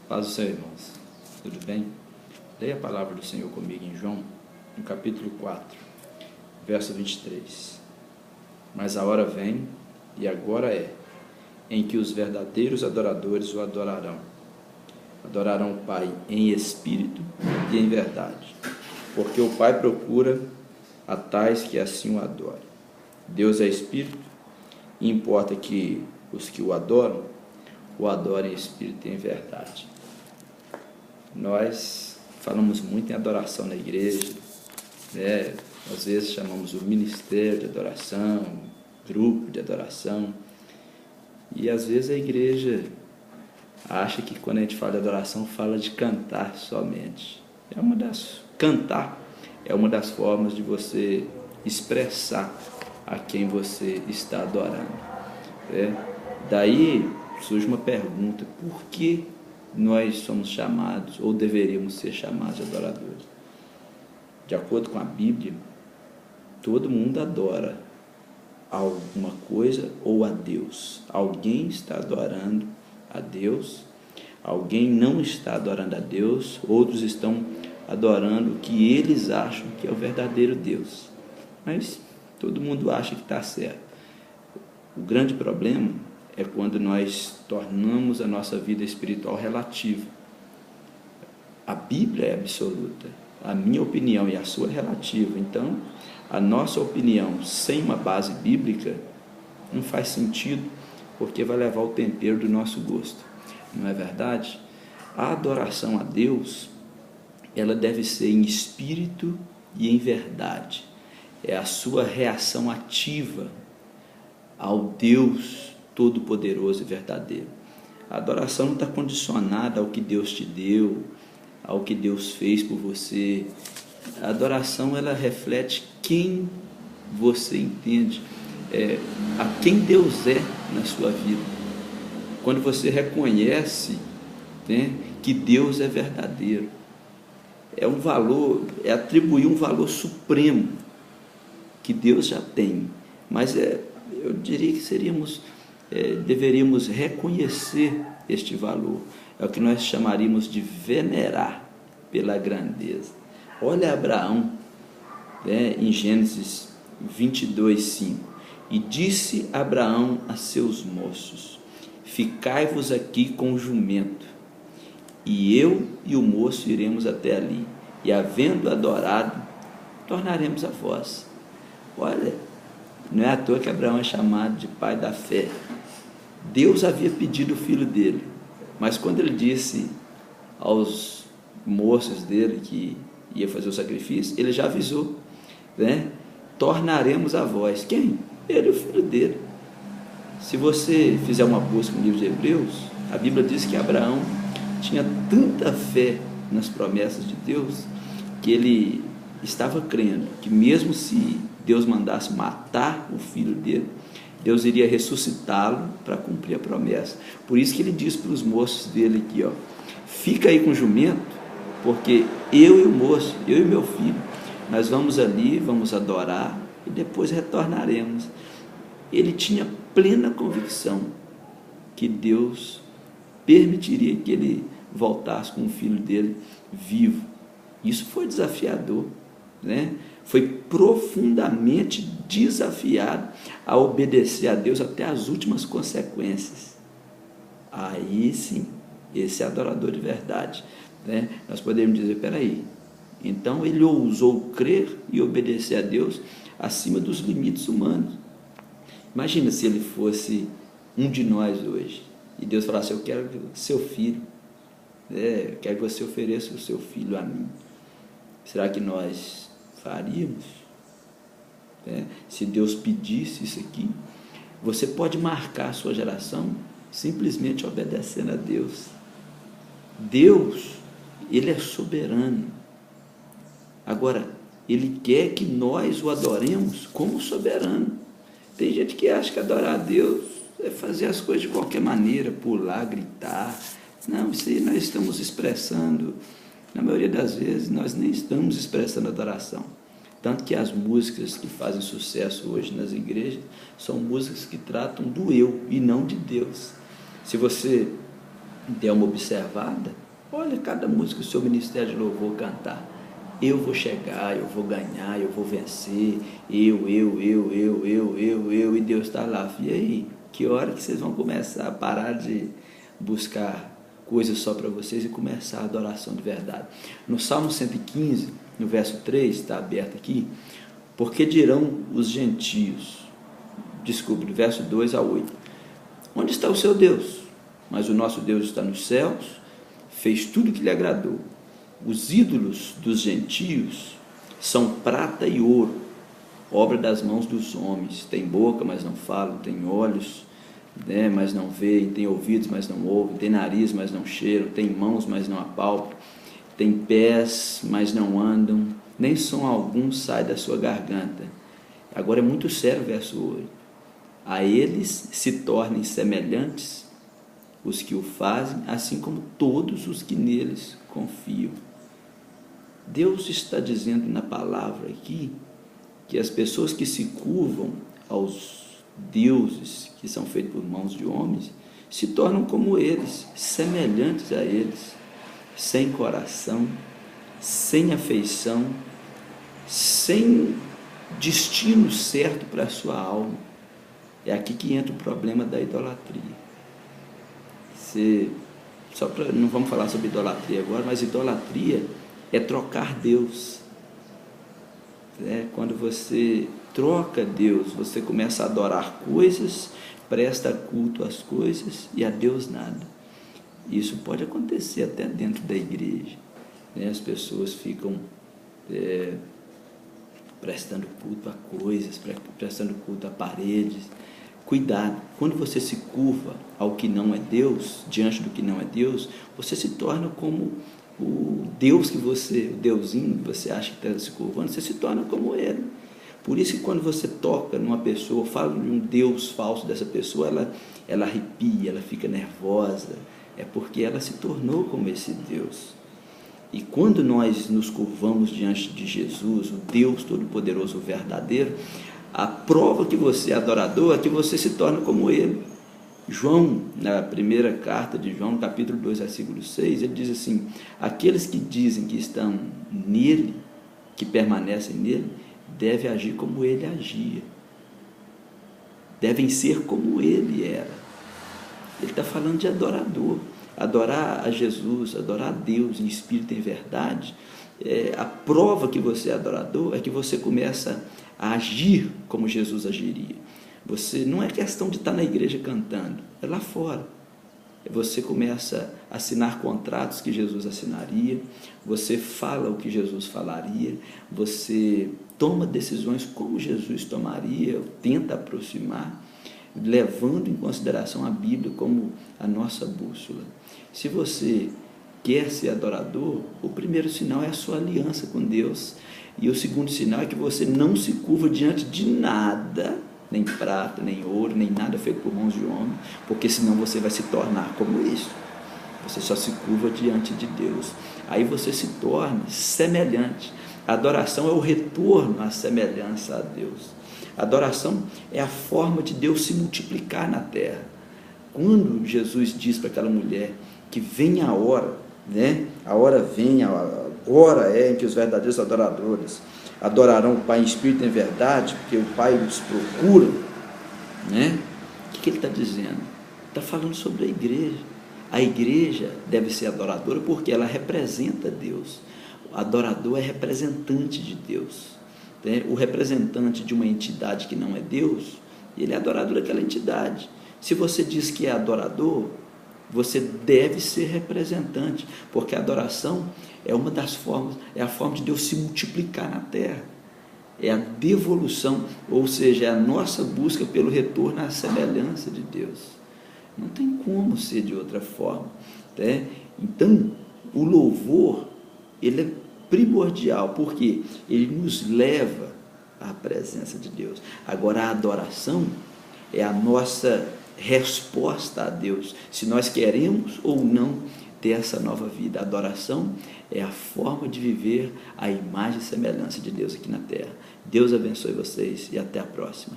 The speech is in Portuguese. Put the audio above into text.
Paz do Senhor, irmãos. Tudo bem? Leia a palavra do Senhor comigo em João, no capítulo 4, verso 23. Mas a hora vem, e agora é, em que os verdadeiros adoradores o adorarão. Adorarão o Pai em espírito e em verdade, porque o Pai procura a tais que assim o adorem. Deus é espírito, e importa que os que o adorem em espírito e em verdade. Nós falamos muito em adoração na igreja, né? Às vezes chamamos o ministério de adoração, grupo de adoração, e às vezes a igreja acha que quando a gente fala de adoração, fala de cantar somente. Cantar é uma das formas de você expressar a quem você está adorando. Daí surge uma pergunta: por que nós somos chamados, ou deveríamos ser chamados de adoradores? De acordo com a Bíblia, todo mundo adora alguma coisa ou a Deus. Alguém está adorando a Deus, alguém não está adorando a Deus, outros estão adorando o que eles acham que é o verdadeiro Deus. Mas todo mundo acha que está certo. O grande problema é quando nós tornamos a nossa vida espiritual relativa. A Bíblia é absoluta, a minha opinião e a sua é relativa. Então, a nossa opinião sem uma base bíblica não faz sentido, porque vai levar o tempero do nosso gosto. Não é verdade? A adoração a Deus, ela deve ser em espírito e em verdade. É a sua reação ativa ao Deus todo-poderoso e verdadeiro. A adoração não está condicionada ao que Deus te deu, ao que Deus fez por você. A adoração, ela reflete quem você entende, a quem Deus é na sua vida. Quando você reconhece, né, que Deus é verdadeiro, é um valor, é atribuir um valor supremo que Deus já tem, mas eu diria que deveríamos reconhecer este valor. É o que nós chamaríamos de venerar pela grandeza. Olha Abraão, em Gênesis 22:5. E disse Abraão a seus moços: ficai-vos aqui com o jumento, e eu e o moço iremos até ali, e havendo adorado, tornaremos a vós. Olha, não é à toa que Abraão é chamado de pai da fé. Deus havia pedido o filho dele, mas quando ele disse aos moços dele que ia fazer o sacrifício, ele já avisou, né? Tornaremos a vós. Quem? Ele e o filho dele. Se você fizer uma busca no livro de Hebreus, a Bíblia diz que Abraão tinha tanta fé nas promessas de Deus, que ele estava crendo que mesmo se Deus mandasse matar o filho dele, Deus iria ressuscitá-lo para cumprir a promessa. Por isso que ele diz para os moços dele aqui, fica aí com o jumento, porque eu e o moço, eu e meu filho, nós vamos ali, vamos adorar e depois retornaremos. Ele tinha plena convicção que Deus permitiria que ele voltasse com o filho dele vivo. Isso foi desafiador, né? Foi profundamente desafiado a obedecer a Deus até as últimas consequências. Aí sim, esse é adorador de verdade, né? Nós podemos dizer, peraí, então ele ousou crer e obedecer a Deus acima dos limites humanos. Imagina se ele fosse um de nós hoje, e Deus falasse: eu quero seu filho, eu quero que você ofereça o seu filho a mim. Será que nós faríamos? Se Deus pedisse isso aqui, você pode marcar a sua geração simplesmente obedecendo a Deus. Deus, Ele é soberano. Agora, Ele quer que nós o adoremos como soberano. Tem gente que acha que adorar a Deus é fazer as coisas de qualquer maneira, pular, gritar. Não, isso aí nós estamos expressando. Na maioria das vezes, nós nem estamos expressando adoração. Tanto que as músicas que fazem sucesso hoje nas igrejas são músicas que tratam do eu e não de Deus. Se você der uma observada, olha cada música que o seu ministério de louvor cantar. Eu vou chegar, eu vou ganhar, eu vou vencer, e Deus está lá. E aí, que hora que vocês vão começar a parar de buscar coisas só para vocês e começar a adoração de verdade? No Salmo 115, no verso 3, está aberto aqui, porque dirão os gentios, desculpe, do verso 2 a 8, onde está o seu Deus? Mas o nosso Deus está nos céus, fez tudo o que lhe agradou. Os ídolos dos gentios são prata e ouro, obra das mãos dos homens. Tem boca, mas não falam, tem olhos, né, mas não veem, tem ouvidos, mas não ouvem, tem nariz, mas não cheiram, tem mãos, mas não apalpam, tem pés, mas não andam, nem som algum sai da sua garganta. Agora é muito sério o verso 8. A eles se tornem semelhantes os que o fazem, assim como todos os que neles confiam. Deus está dizendo na palavra aqui que as pessoas que se curvam aos deuses que são feitos por mãos de homens se tornam como eles, semelhantes a eles, sem coração, sem afeição, sem destino certo para a sua alma. É aqui que entra o problema da idolatria. Não vamos falar sobre idolatria agora, mas idolatria é trocar Deus. Quando você troca Deus, você começa a adorar coisas, presta culto às coisas e a Deus nada. Isso pode acontecer até dentro da igreja. As pessoas ficam prestando culto a coisas, prestando culto a paredes. Cuidado, quando você se curva ao que não é Deus, diante do que não é Deus, você se torna como o Deus o deusinho que você acha que está se curvando, você se torna como ele. Por isso que quando você toca numa pessoa, fala de um Deus falso dessa pessoa, ela arrepia, ela fica nervosa, é porque ela se tornou como esse Deus. E quando nós nos curvamos diante de Jesus, o Deus Todo-Poderoso, o verdadeiro, a prova que você é adorador é que você se torna como ele. João, na primeira carta de João, no capítulo 2, versículo 6, ele diz assim: aqueles que dizem que estão nele, que permanecem nele, devem agir como ele agia, devem ser como ele era. Ele está falando de adorador. Adorar a Jesus, adorar a Deus em espírito e em verdade, a prova que você é adorador é que você começa a agir como Jesus agiria. Você não é questão de estar na igreja cantando, é lá fora. Você começa a assinar contratos que Jesus assinaria, você fala o que Jesus falaria, você toma decisões como Jesus tomaria, tenta aproximar, levando em consideração a Bíblia como a nossa bússola. Se você quer ser adorador, o primeiro sinal é a sua aliança com Deus, e o segundo sinal é que você não se curva diante de nada, nem prata, nem ouro, nem nada feito por mãos de homem, porque senão você vai se tornar como isso. Você só se curva diante de Deus. Aí você se torna semelhante. A adoração é o retorno à semelhança a Deus. A adoração é a forma de Deus se multiplicar na terra. Quando Jesus diz para aquela mulher que vem a hora, a hora vem, agora é em que os verdadeiros adoradores adorarão o Pai em espírito e em verdade, porque o Pai os procura, O que ele está dizendo? Está falando sobre a igreja. A igreja deve ser adoradora porque ela representa Deus. O adorador é representante de Deus. O representante de uma entidade que não é Deus, ele é adorador daquela entidade. Se você diz que é adorador, você deve ser representante, porque a adoração é uma das formas, é a forma de Deus se multiplicar na terra, é a devolução, ou seja, é a nossa busca pelo retorno à semelhança de Deus. Não tem como ser de outra forma. Então, o louvor, ele é primordial, porque ele nos leva à presença de Deus. Agora, a adoração é a nossa resposta a Deus, se nós queremos ou não ter essa nova vida. A adoração é a forma de viver a imagem e semelhança de Deus aqui na terra. Deus abençoe vocês e até a próxima.